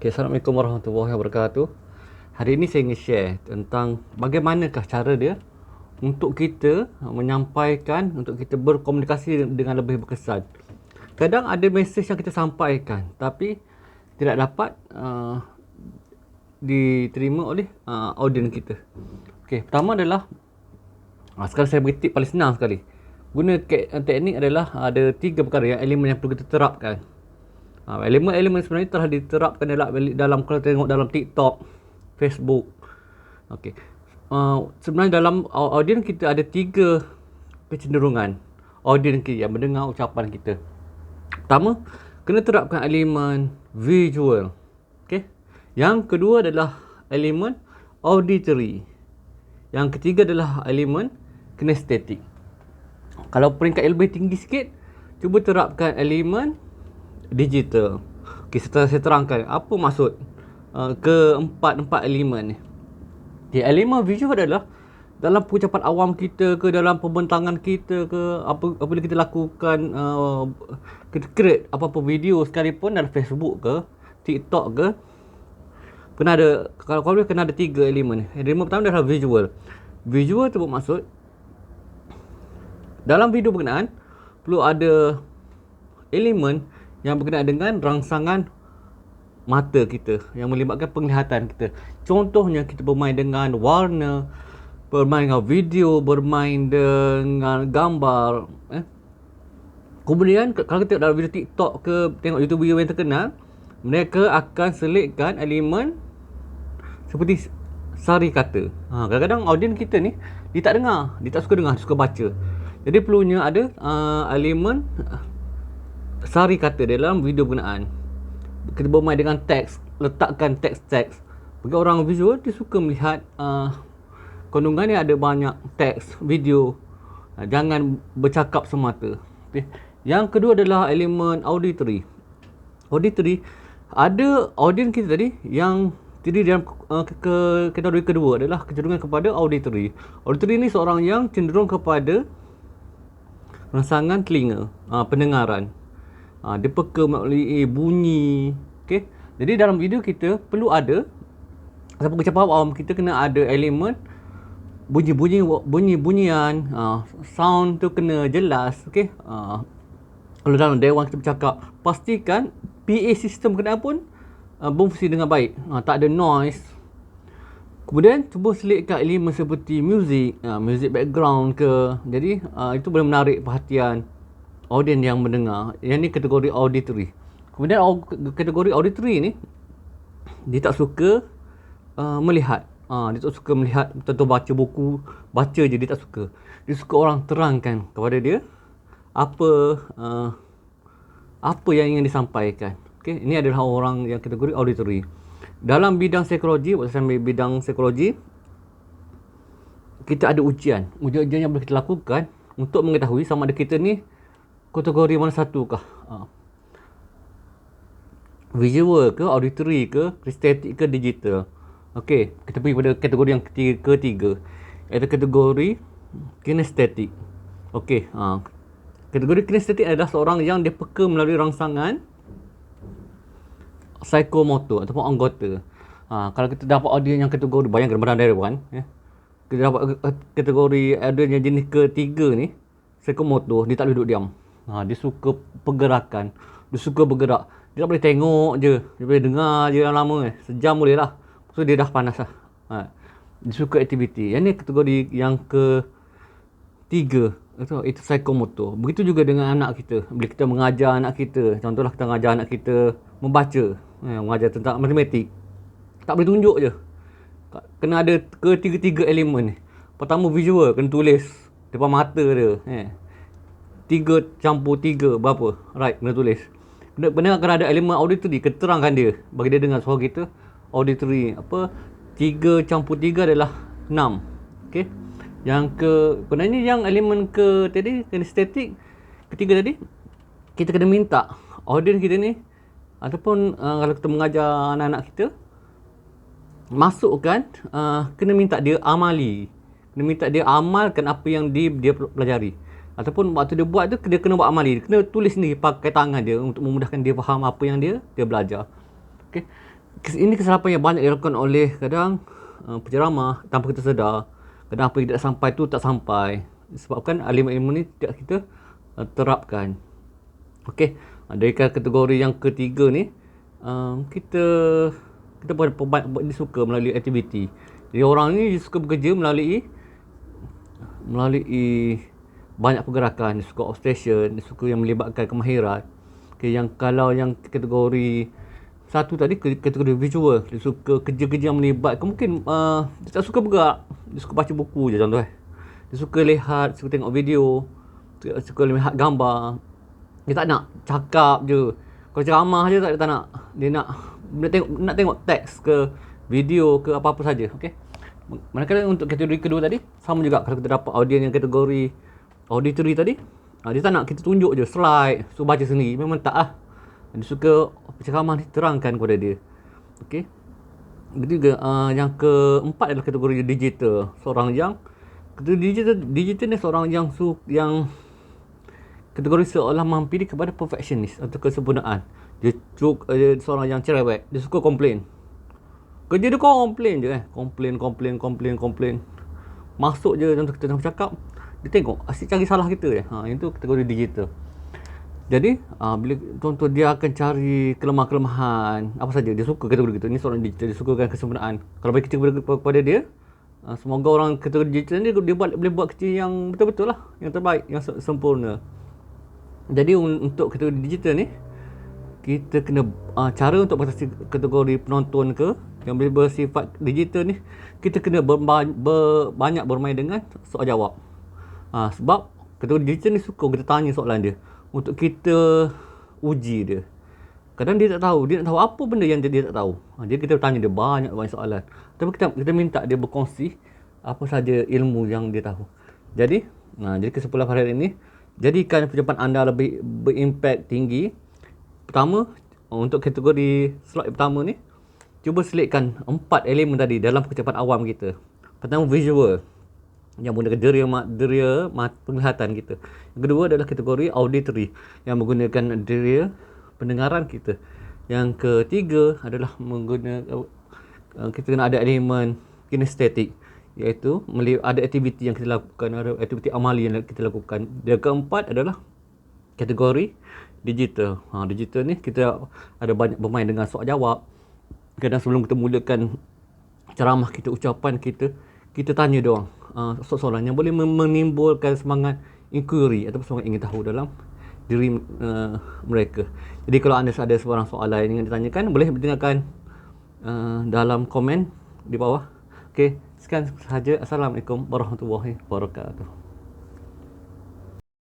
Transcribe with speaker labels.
Speaker 1: Okay, Assalamualaikum warahmatullahi wabarakatuh. Hari ini saya ingin share tentang bagaimanakah cara dia untuk kita menyampaikan, untuk kita berkomunikasi dengan lebih berkesan. Kadang ada mesej yang kita sampaikan tapi tidak dapat diterima oleh audiens kita. Okay, pertama adalah sekarang saya beri tip paling senang sekali. Guna teknik adalah ada 3 perkara yang elemen yang perlu kita terapkan. Elemen-elemen sebenarnya telah diterapkan dalam kalau tengok dalam TikTok, Facebook. Okey. Sebenarnya dalam audiens kita ada 3 kecenderungan audiens kita yang mendengar ucapan kita. Pertama, kena terapkan elemen visual. Okey. Yang kedua adalah elemen auditory. Yang ketiga adalah elemen kinestetik. Kalau peringkat yang lebih tinggi sikit, cuba terapkan elemen digital. Okey, setelah saya terangkan apa maksud keempat elemen ni. Okay, elemen visual adalah dalam pengucapan awam kita ke, dalam pembentangan kita ke, apabila kita lakukan kita create apa-apa video sekalipun dalam Facebook ke, TikTok ke, kena ada, kalau boleh kena ada 3 elemen ni. Elemen pertama adalah visual. Visual tu bermaksud dalam video berkenaan perlu ada elemen yang berkenaan dengan rangsangan mata kita yang melibatkan penglihatan kita. Contohnya kita bermain dengan warna, bermain dengan video, bermain dengan gambar. Kemudian kalau kita tengok dalam video TikTok ke, tengok YouTube yang terkenal, mereka akan selitkan elemen seperti sari kata. Kadang-kadang audiens kita ni dia tak dengar, dia tak suka dengar, dia suka baca. Jadi perlunya ada elemen sari kata dalam video berkenaan. Kita bermain dengan teks, letakkan teks-teks. Bagi orang visual, dia suka melihat kandungan ni ada banyak teks, video. Jangan bercakap semata. Okay. Yang kedua adalah elemen auditory. Auditory, ada audiens kita tadi yang terdiri dalam kategori kedua adalah kecenderungan kepada auditory. Auditory ni seorang yang cenderung kepada rangsangan telinga, pendengaran. Dia peka melalui bunyi. Okay. Jadi dalam video kita perlu ada, ataupun ucapan awam kita kena ada elemen bunyi-bunyian, sound tu kena jelas. Okay. Kalau dalam dewan kita bercakap, pastikan PA sistem kena pun berfungsi dengan baik, tak ada noise. Kemudian cuba selitkan elemen seperti music background ke. Jadi itu boleh menarik perhatian audiens yang mendengar. Yang ni kategori auditory. Kemudian kategori auditory ni dia tak suka melihat. Dia tak suka melihat, tentu baca buku, baca je dia tak suka. Dia suka orang terangkan kepada dia apa yang ingin disampaikan. Okey, ini adalah orang yang kategori auditory. Dalam bidang psikologi, waktu saya ambil bidang psikologi, kita ada ujian yang boleh kita lakukan untuk mengetahui sama ada kita ni kategori mana satu kah? Visual ke, auditory ke, kinestetik ke, digital. Okey, kita pergi pada kategori yang ketiga, iaitu kategori kinestetik. Okey, kategori kinestetik adalah seorang yang dia peka melalui rangsangan psikomotor ataupun anggota. Kalau kita dapat audiens yang kategori, bayangkan badan dewan, kita dapat kategori audiens yang jenis ketiga ni, psikomotor, dia tak boleh duduk diam. Dia suka pergerakan, dia suka bergerak. Dia tak boleh tengok je, dia boleh dengar je lama. Sejam boleh lah, so dia dah panas lah. Dia suka aktiviti. Yang ni kategori yang ketiga, itu psikomotor. Begitu juga dengan anak kita. Bila kita mengajar anak kita, contohlah kita mengajar anak kita membaca, mengajar tentang matematik, tak boleh tunjuk je, kena ada ketiga-tiga elemen ni. Pertama visual, kena tulis depan mata dia. 3 campur 3 berapa? Right, kena tulis. Benar kena ada elemen auditory, kena terangkan dia, bagi dia dengar suara kita. Auditory, 3 campur 3 adalah 6. Okay. Yang sebenarnya yang elemen tadi, kinestetik, ketiga tadi, kita kena minta audiens kita ni, ataupun kalau kita mengajar anak-anak kita, masukkan, kena minta dia amali. Kena minta dia amalkan apa yang dia pelajari. Ataupun waktu dia buat tu, dia kena buat amali. Dia kena tulis sendiri pakai tangan dia untuk memudahkan dia faham apa yang dia belajar. Okay. Ini kesalahan yang banyak dilakukan oleh kadang penceramah tanpa kita sedar. Kadang apa yang tidak sampai tu tak sampai. Sebabkan ilmu-ilmu ni tidak kita terapkan. Okey, dari kategori yang ketiga ni, kita kita dia suka melalui aktiviti. Jadi orang ni dia suka bekerja melalui banyak pergerakan. Dia suka obsession, dia suka yang melibatkan kemahiran. Okay, yang kalau yang kategori satu tadi, kategori visual, dia suka kerja-kerja yang melibatkan, mungkin dia tak suka bergerak, dia suka baca buku je contoh. Dia suka lihat, suka tengok video, suka lihat gambar. Dia tak nak cakap je. Kalau ceramah je tak nak. Dia nak tengok teks ke video ke apa-apa saja. Okey. Manakala untuk kategori kedua tadi, sama juga kalau kita dapat audiens yang kategori auditory tadi, dia tak nak kita tunjuk je slide, suruh baca sendiri. Memang tak lah. Dia suka ceramah terangkan kepada dia. Okey. Ketiga, yang keempat adalah kategori digital. Seorang yang digital ni seorang yang kategori seolah mampiri kepada perfectionist atau kesempurnaan. Dia seorang yang cerewet. Dia suka komplain. Kerja dia komplain je komplain. Masuk je contoh kita nak bercakap, dia tengok asyik cari salah kita je. Itu kategori digital. Jadi bila contoh dia akan cari kelemahan apa saja, dia suka kategori gitu. Ini seorang digital, dia sukakan kesempurnaan. Kalau bagi kita kepada dia, semoga orang kategori digital ni dia boleh buat kerja yang betul-betul lah, yang terbaik, yang sempurna. Jadi untuk kategori digital ni, kita kena cara untuk batasi kategori penonton ke yang bersifat digital ni, kita kena banyak bermain dengan soal jawab. Sebab kategori digital ni suka kita tanya soalan dia untuk kita uji dia. Kadang dia tak tahu, dia nak tahu apa benda yang dia tak tahu. Jadi kita tanya dia banyak soalan. Tapi kita minta dia berkongsi apa saja ilmu yang dia tahu. Jadi kesimpulan pada hari ini, jadikan percakapan anda lebih berimpak tinggi. Pertama, untuk kategori slot pertama ni, cuba selitkan 4 elemen tadi dalam percakapan awam kita. Pertama, visual, yang menggunakan deria penglihatan kita. Yang kedua adalah kategori auditory, yang menggunakan deria pendengaran kita. Yang ketiga adalah menggunakan kita kena ada elemen kinestetik, iaitu ada aktiviti yang kita lakukan, ada aktiviti amali yang kita lakukan. Yang keempat adalah kategori digital. Digital ni kita ada banyak bermain dengan soal jawab. Kadang sebelum kita mulakan ceramah kita, ucapan kita tanya dia orang soalan yang boleh menimbulkan semangat inquiry atau semangat ingin tahu dalam diri mereka. Jadi kalau anda ada sebarang soalan yang ingin ditanyakan, boleh bertanyakan dalam komen di bawah. Okey, sekian sahaja. Assalamualaikum warahmatullahi wabarakatuh.